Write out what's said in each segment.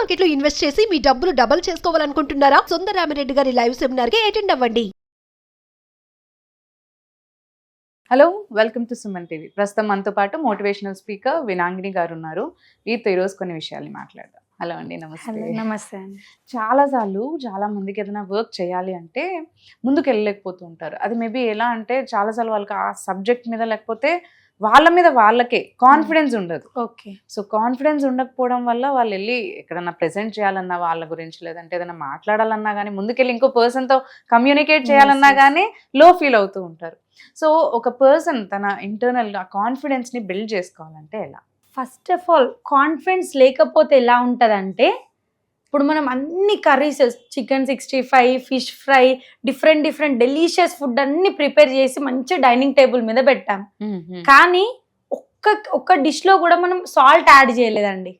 Market లో invest చేసి మీ డబ్బులు డబుల్ చేసుకోవాలనుకుంటున్నారా? సుందరరామిరెడ్డి గారి లైవ్ సెమినార్ కి అటెండ్ అవ్వండి. Hello, welcome to Suman TV. ప్రస్తుతం మనతో పాటు మోటివేషనల్ స్పీకర్ వినాంగిని గారు ఉన్నారు. వీరితో ఈరోజు కొన్ని విషయాలు మాట్లాడదాం. హలో అండి, నమస్తే. నమస్తే అండి. చాలా మందికి ఏదైనా వర్క్ చేయాలి అంటే ముందుకు వెళ్ళలేకపోతూ ఉంటారు. అది మేబీ ఎలా అంటే చాలాసార్లు వాళ్ళకి ఆ సబ్జెక్ట్ మీద లేకపోతే వాళ్ళ మీద వాళ్ళకే కాన్ఫిడెన్స్ ఉండదు. ఓకే. సో కాన్ఫిడెన్స్ ఉండకపోవడం వల్ల వాళ్ళు వెళ్ళి ఎక్కడన్నా ప్రెజెంట్ చేయాలన్నా వాళ్ళ గురించి, లేదంటే ఏదైనా మాట్లాడాలన్నా కానీ, ముందుకెళ్ళి ఇంకో పర్సన్తో కమ్యూనికేట్ చేయాలన్నా కానీ లో ఫీల్ అవుతూ ఉంటారు. సో ఒక పర్సన్ తన ఇంటర్నల్గా కాన్ఫిడెన్స్ని బిల్డ్ చేసుకోవాలంటే ఎలా? ఫస్ట్ ఆఫ్ ఆల్ కాన్ఫిడెన్స్ లేకపోతే ఎలా ఉంటుందంటే, ఇప్పుడు మనం అన్ని curries, chicken 65, fish fry, different delicious food అన్ని ప్రిపేర్ చేసి మంచి డైనింగ్ టేబుల్ మీద పెట్టాం. కానీ ఒక్క డిష్ లో కూడా మనం సాల్ట్ యాడ్ చేయలేదండి.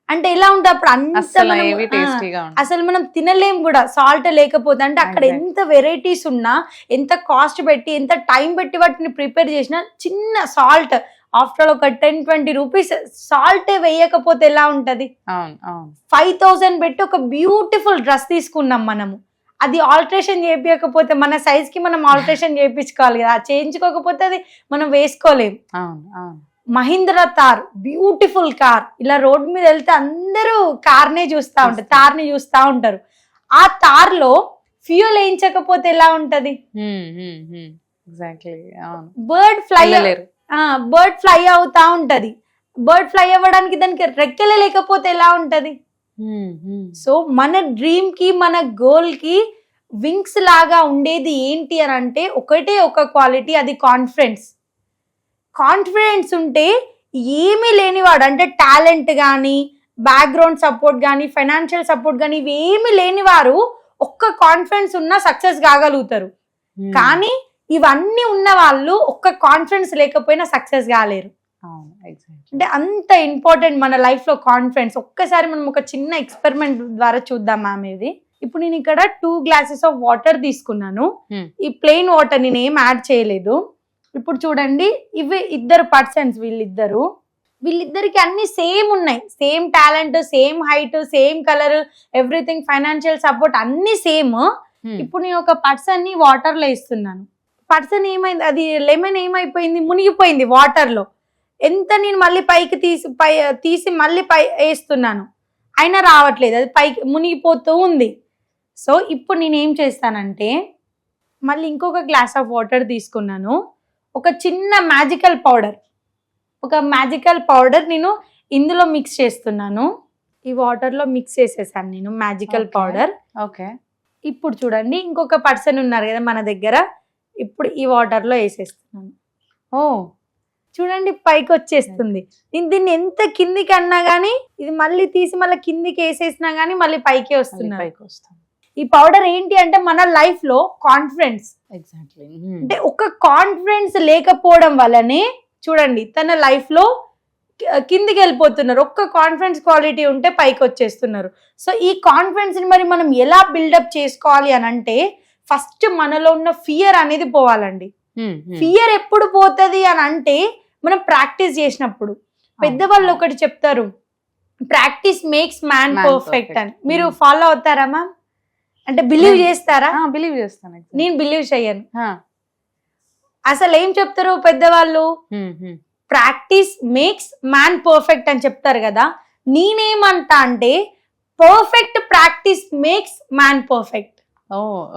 అంటే ఎలా ఉంటుంది అప్పుడు అసలు మనం తినలేం కూడా సాల్ట్ లేకపోతే. అంటే అక్కడ ఎంత వెరైటీస్ ఉన్నా, ఎంత కాస్ట్ పెట్టి, ఎంత టైం పెట్టి వాటిని ప్రిపేర్ చేసినా చిన్న సాల్ట్, ఆఫ్టర్ ఒక 10-20 రూపీస్ సాల్ట్ వేయకపోతే ఎలా ఉంటది? 5000 పెట్టి ఒక బ్యూటిఫుల్ డ్రెస్ తీసుకున్నాం మనము. అది ఆల్టరేషన్ చేయించకపోతే, మన సైజ్ కి మనం ఆల్టరేషన్ చేయించుకోవాలి కదా, చేయించుకోకపోతే అది మనం వేసుకోలేం. Mahindra Thar, beautiful car. ఇలా రోడ్ మీద వెళ్తే అందరూ కార్నే చూస్తా ఉంటారు, థార్ని చూస్తా ఉంటారు. ఆ థార్ లో ఫ్యూయల్ వేయించకపోతే ఎలా ఉంటది? బర్డ్ ఫ్లై అవుతా ఉంటది. బర్డ్ ఫ్లై అవ్వడానికి దానికి రెక్కలే లేకపోతే ఎలా ఉంటది? సో మన డ్రీమ్ కి, మన గోల్ కి వింగ్స్ లాగా ఉండేది ఏంటి అని అంటే ఒకటే ఒక క్వాలిటీ, అది కాన్ఫిడెన్స్. కాన్ఫిడెన్స్ ఉంటే ఏమీ లేనివాడు, అంటే టాలెంట్ కానీ, బ్యాక్గ్రౌండ్ సపోర్ట్ కానీ, ఫైనాన్షియల్ సపోర్ట్ కానీ, ఇవి ఏమి లేనివారు ఒక్క కాన్ఫిడెన్స్ ఉన్నా సక్సెస్ కాగలుగుతారు. కానీ ఇవన్నీ ఉన్న వాళ్ళు ఒక్క కాన్ఫిడెన్స్ లేకపోయినా సక్సెస్ కాలేరు. అంటే అంత ఇంపార్టెంట్ మన లైఫ్ లో కాన్ఫిడెన్స్. ఒక్కసారి మనం ఒక చిన్న ఎక్స్పెరిమెంట్ ద్వారా చూద్దాం మ్యామ్. ఇది ఇప్పుడు నేను ఇక్కడ 2 గ్లాసెస్ ఆఫ్ వాటర్ తీసుకున్నాను. ఈ ప్లెయిన్ వాటర్ నేను ఏం యాడ్ చేయలేదు. ఇప్పుడు చూడండి, ఇవి 2 పర్సన్స్, వీళ్ళిద్దరికి అన్ని సేమ్ ఉన్నాయి. Same talent, same height, same colour, everything, financial support అన్ని సేమ్. ఇప్పుడు నేను ఒక పర్సన్ ని వాటర్ లో ఇస్తున్నాను. పర్సన్ ఏమైంది, అది లెమన్ ఏమైపోయింది, మునిగిపోయింది వాటర్ లో. ఎంత నేను మళ్ళీ పైకి తీసి మళ్ళీ వేస్తున్నాను, అయినా రావట్లేదు, అది పైకి మునిగిపోతూ ఉంది. సో ఇప్పుడు నేను ఏం చేస్తానంటే, మళ్ళీ ఇంకొక గ్లాస్ ఆఫ్ వాటర్ తీసుకున్నాను. ఒక చిన్న మ్యాజికల్ పౌడర్ నేను ఇందులో మిక్స్ చేస్తున్నాను. ఈ వాటర్ లో మిక్స్ చేసేసాను నేను మ్యాజికల్ పౌడర్. ఓకే. ఇప్పుడు చూడండి, ఇంకొక పర్సన్ ఉన్నారు కదా మన దగ్గర, ఇప్పుడు ఈ వాటర్ లో వేసేస్తున్నాను. చూడండి పైకి వచ్చేస్తుంది. నేను దీన్ని ఎంత కిందికి అన్నా గానీ, ఇది మళ్ళీ తీసి మళ్ళీ కిందికి వేసేసినా గానీ మళ్ళీ పైకి వస్తుంది. ఈ పౌడర్ ఏంటి అంటే మన లైఫ్ లో కాన్ఫిడెన్స్. ఎగ్జాక్ట్లీ. అంటే ఒక కాన్ఫిడెన్స్ లేకపోవడం వల్లనే చూడండి తన లైఫ్ లో కిందికి వెళ్ళిపోతున్నారు. ఒక్క కాన్ఫిడెన్స్ క్వాలిటీ ఉంటే పైకి వచ్చేస్తున్నారు. సో ఈ కాన్ఫిడెన్స్ ని మరి మనం ఎలా బిల్డప్ చేసుకోవాలి అని అంటే, ఫస్ట్ మనలో ఉన్న ఫియర్ అనేది పోవాలండి. ఫియర్ ఎప్పుడు పోతుంది అని అంటే, మనం ప్రాక్టీస్ చేసినప్పుడు. పెద్దవాళ్ళు ఒకటి చెప్తారు, ప్రాక్టీస్ మేక్స్ మ్యాన్ పర్ఫెక్ట్ అని. మీరు ఫాలో అవుతారా మ్యామ్? అంటే బిలీవ్ చేస్తారా? బిలీవ్ చేస్తాను. నేను బిలీవ్ చెయ్యను. అసలు ఏం చెప్తారు పెద్దవాళ్ళు? ప్రాక్టీస్ మేక్స్ మ్యాన్ పర్ఫెక్ట్ అని చెప్తారు కదా. నేనేమంటా అంటే, perfect practice makes man perfect.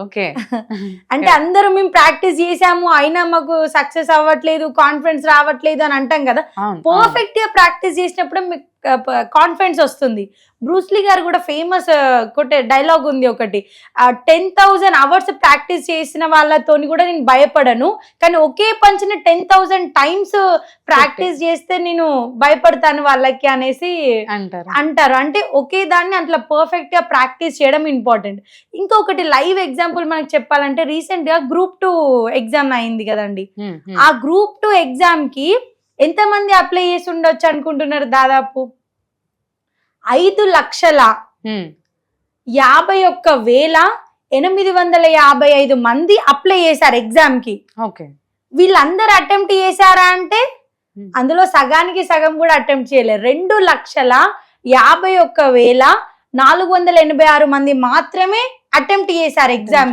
Okay. అంటే అందరూ మేము ప్రాక్టీస్ చేసాము, అయినా మాకు సక్సెస్ అవ్వట్లేదు, కాన్ఫిడెన్స్ రావట్లేదు అని అంటాం కదా. పర్ఫెక్ట్ గా ప్రాక్టీస్ చేసినప్పుడు మీకు కాన్ఫిడెన్స్ వస్తుంది. బ్రూస్లీ గారు కూడా ఫేమస్ డైలాగ్ ఉంది ఒకటి, 10,000 అవర్స్ ప్రాక్టీస్ చేసిన వాళ్ళతోని కూడా నేను భయపడను, కానీ ఒకే పంచిన 10,000 టైమ్స్ ప్రాక్టీస్ చేస్తే నేను భయపడతాను వాళ్ళకి అనేసి అంటారు. అంటే ఒకే దాన్ని అట్లా పర్ఫెక్ట్ గా ప్రాక్టీస్ చేయడం ఇంపార్టెంట్. ఇంకొకటి లైవ్ ఎగ్జాంపుల్ మనకి చెప్పాలంటే, రీసెంట్ గా Group 2 ఎగ్జామ్ అయింది కదండి. ఆ Group 2 ఎగ్జామ్ కి ఎంతమంది అప్లై చేసి ఉండొచ్చు అనుకుంటున్నారు? దాదాపు 5,51,855 మంది అప్లై చేశారు ఎగ్జామ్ కి. వీళ్ళందరూ అటెంప్ట్ చేశారా అంటే అందులో సగానికి సగం కూడా అటెంప్ట్ చేయలేరు. 2,50,000 51,486 మంది మాత్రమే అటెంప్ట్ చేశారు ఎగ్జామ్.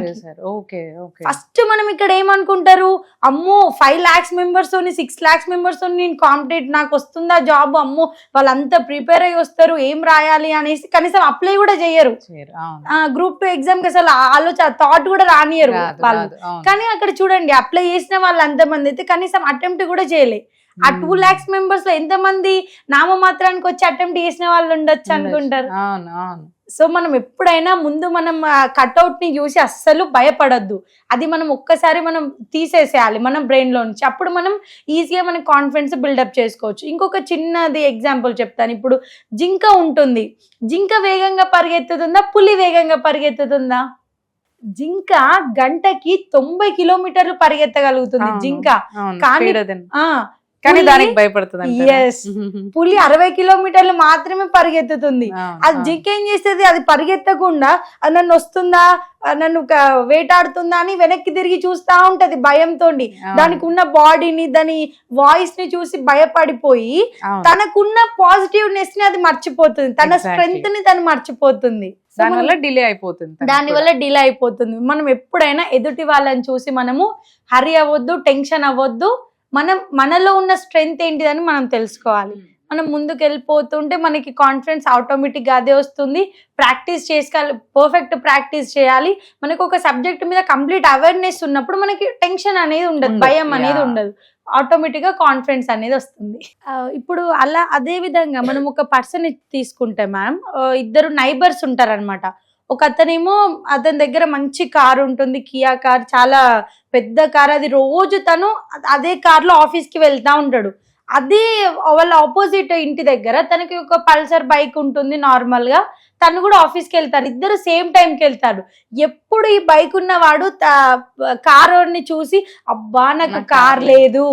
Okay okay. ఫస్ట్ మనం ఇక్కడ ఏమనుకుంటారు, అమ్మో 5 lakhs members తోని 6 lakhs members తోని నేను కాంపిటేట్, నాకు వస్తుందా జాబ్, అమ్మో వాళ్ళంతా ప్రిపేర్ అయ్యి వస్తారు, ఏం రాయాలి అనేసి కనీసం అప్లై కూడా చేయరు. గ్రూప్ 2 ఎగ్జామ్ కి అసలు ఆలోచన థాట్ కూడా రానియరు వాళ్ళు. కానీ అక్కడ చూడండి, అప్లై చేసిన వాళ్ళు అంతమంది అయితే కనీసం అటెంప్ట్ కూడా చేయలే. ఆ 2 lakhs members లో ఎంతమంది నామమాత్రానికి వచ్చి అటెంప్ట్ చేసిన వాళ్ళు ఉండొచ్చు అనుకుంటారు. సో మనం ఎప్పుడైనా ముందు మనం కట్అవుట్ ని చూసి అస్సలు భయపడొద్దు. అది మనం ఒక్కసారి మనం తీసేసేయాలి మన బ్రెయిన్ లో నుంచి. అప్పుడు మనం ఈజీగా మన కాన్ఫిడెన్స్ బిల్డప్ చేసుకోవచ్చు. ఇంకొక చిన్నది ఎగ్జాంపుల్ చెప్తాను. ఇప్పుడు జింక ఉంటుంది. జింక వేగంగా పరిగెత్తుతుందా, పులి వేగంగా పరిగెత్తుతుందా? జింక గంటకి 90 కిలోమీటర్లు పరిగెత్తగలుగుతుంది జింక. కానీ దానికి భయపడుతుంది. పులి 60 కిలోమీటర్లు మాత్రమే పరిగెత్తుతుంది. అది జింక ఏం చేస్తుంది, అది పరిగెత్తకుండా నన్ను వస్తుందా, నన్ను వేటాడుతుందా అని వెనక్కి తిరిగి చూస్తా ఉంటది భయంతో. దానికి ఉన్న బాడీని, దాని వాయిస్ ని చూసి భయపడిపోయి తనకున్న పాజిటివ్నెస్ ని అది మర్చిపోతుంది, తన స్ట్రెంగ్త్ ని తను మర్చిపోతుంది. దానివల్ల డిలే అయిపోతుంది. మనం ఎప్పుడైనా ఎదుటి వాళ్ళని చూసి మనము హరి అవ్వద్దు, టెన్షన్ అవ్వద్దు. మనలో ఉన్న స్ట్రెంగ్త్ ఏంటిదని మనం తెలుసుకోవాలి. మనం ముందుకు వెళ్ళిపోతుంటే మనకి కాన్ఫిడెన్స్ ఆటోమేటిక్ గా అదే వస్తుంది. ప్రాక్టీస్ చేసుకోవాలి, పర్ఫెక్ట్ ప్రాక్టీస్ చేయాలి. మనకు ఒక సబ్జెక్ట్ మీద కంప్లీట్ అవేర్నెస్ ఉన్నప్పుడు మనకి టెన్షన్ అనేది ఉండదు, భయం అనేది ఉండదు. ఆటోమేటిక్ గా కాన్ఫిడెన్స్ అనేది వస్తుంది. ఇప్పుడు అదే విధంగా మనం ఒక పర్సన్ తీసుకుంటే మ్యామ్, ఇద్దరు నైబర్స్ ఉంటారనమాట. ఒక అతనేమో అతని దగ్గర మంచి కార్ ఉంటుంది, కియా కార్, చాలా పెద్ద కార్. అది రోజు తను అదే కార్ లో ఆఫీస్ కి వెళ్తా ఉంటాడు. అది వాళ్ళ ఆపోజిట్ ఇంటి దగ్గర తనకి ఒక పల్సర్ బైక్ ఉంటుంది నార్మల్ గా. తను కూడా ఆఫీస్కి వెళ్తారు, ఇద్దరు సేమ్ టైంకి వెళ్తారు. ఎప్పుడు ఈ బైక్ ఉన్నవాడు కార్ ని చూసి అబ్బా నాకు కార్ లేదు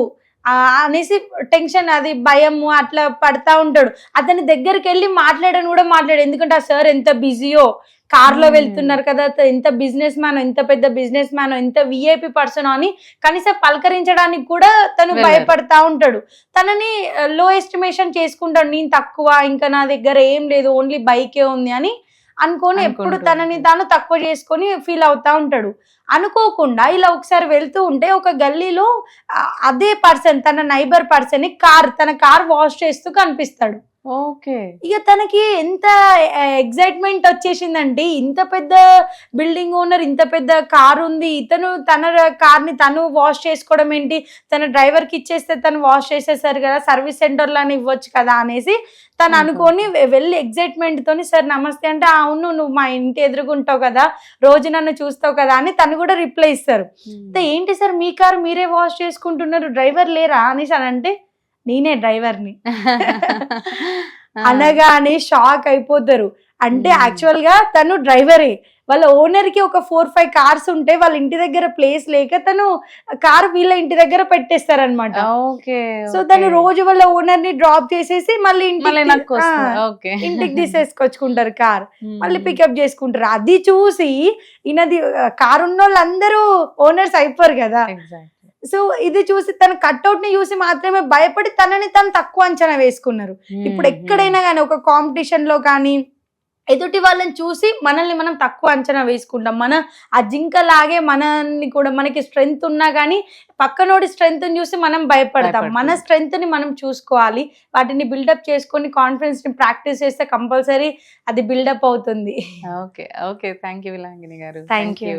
అనేసి టెన్షన్, అది భయము అట్లా పడతా ఉంటాడు. అతని దగ్గరికి వెళ్ళి మాట్లాడని కూడా మాట్లాడు, ఎందుకంటే ఆ సార్ ఎంత బిజీయో, కార్ లో వెళ్తున్నారు కదా, ఎంత బిజినెస్ మ్యాన్, ఎంత పెద్ద బిజినెస్ మ్యాన్, ఎంత విఐపి పర్సన్ అని కనీసం పలకరించడానికి కూడా తను భయపడతా ఉంటాడు. తనని లో ఎస్టిమేషన్ చేసుకుంటాడు, నేను తక్కువ, ఇంకా నా దగ్గర ఏం లేదు, ఓన్లీ బైకే ఉంది అని అనుకొని ఎప్పుడు తనని తాను తక్కువ చేసుకొని ఫీల్ అవుతా ఉంటాడు. అనుకోకుండా ఇలా ఒకసారి వెళ్తూ ఉంటే ఒక గల్లీలో అదే పర్సన్, తన నైబర్ పర్సన్ తన కార్ వాష్ చేస్తూ కనిపిస్తాడు. ఓకే. ఇక తనకి ఎంత ఎగ్జైట్మెంట్ వచ్చేసిందంటే, ఇంత పెద్ద బిల్డింగ్ ఓనర్, ఇంత పెద్ద కార్ ఉంది, ఇతను తన కార్ ని తను వాష్ చేసుకోవడం ఏంటి, తన డ్రైవర్ కి ఇచ్చేస్తే తను వాష్ చేసేసారు కదా, సర్వీస్ సెంటర్ లోనే ఇవ్వచ్చు కదా అనేసి తను అనుకొని వెళ్ళి ఎగ్జైట్మెంట్ తోని, సార్ నమస్తే అంటే, అవును నువ్వు మా ఇంటి ఎదురుగుంటావు కదా, రోజు నన్ను చూస్తావు కదా అని తను కూడా రిప్లై ఇస్తారు. ఏంటి సార్ మీ కార్ మీరే వాష్ చేసుకుంటున్నారు, డ్రైవర్ లేరా అనేసి అని అంటే, నేనే డ్రైవర్ని అనగానే షాక్ అయిపోతారు. అంటే యాక్చువల్ గా తను డ్రైవరే. వాళ్ళ ఓనర్ కి ఒక 4-5 కార్స్ ఉంటే వాళ్ళ ఇంటి దగ్గర ప్లేస్ లేక తను కార్ వీళ్ళ ఇంటి దగ్గర పెట్టేస్తారనమాట. సో తను రోజు వాళ్ళ ఓనర్ ని డ్రాప్ చేసేసి మళ్ళీ ఇంటికి తీసేసుకొచ్చుకుంటారు కార్, మళ్ళీ పికప్ చేసుకుంటారు. అది చూసి ఈయనది కార్ ఉన్న వాళ్ళందరూ ఓనర్స్ అయిపోరు కదా. సో ఇది చూసి తన కట్అవుట్ ని చూసి మాత్రమే భయపడి తనని తను తక్కువ అంచనా వేసుకున్నారు. ఇప్పుడు ఎక్కడైనా కానీ ఒక కాంపిటీషన్ లో కానీ ఎదుటి వాళ్ళని చూసి మనల్ని మనం తక్కువ అంచనా వేసుకుంటాం. ఆ జింక లాగే మనల్ని కూడా, మనకి స్ట్రెంగ్త్ ఉన్నా కానీ పక్కనోడి స్ట్రెంగ్త్ ని చూసి మనం భయపడతాం. మన స్ట్రెంగ్త్ ని మనం చూసుకోవాలి, వాటిని బిల్డప్ చేసుకొని కాన్ఫిడెన్స్ ని ప్రాక్టీస్ చేస్తే కంపల్సరీ అది బిల్డప్ అవుతుంది. Okay okay. థ్యాంక్ యూ విలాంగిని గారు. Thank you.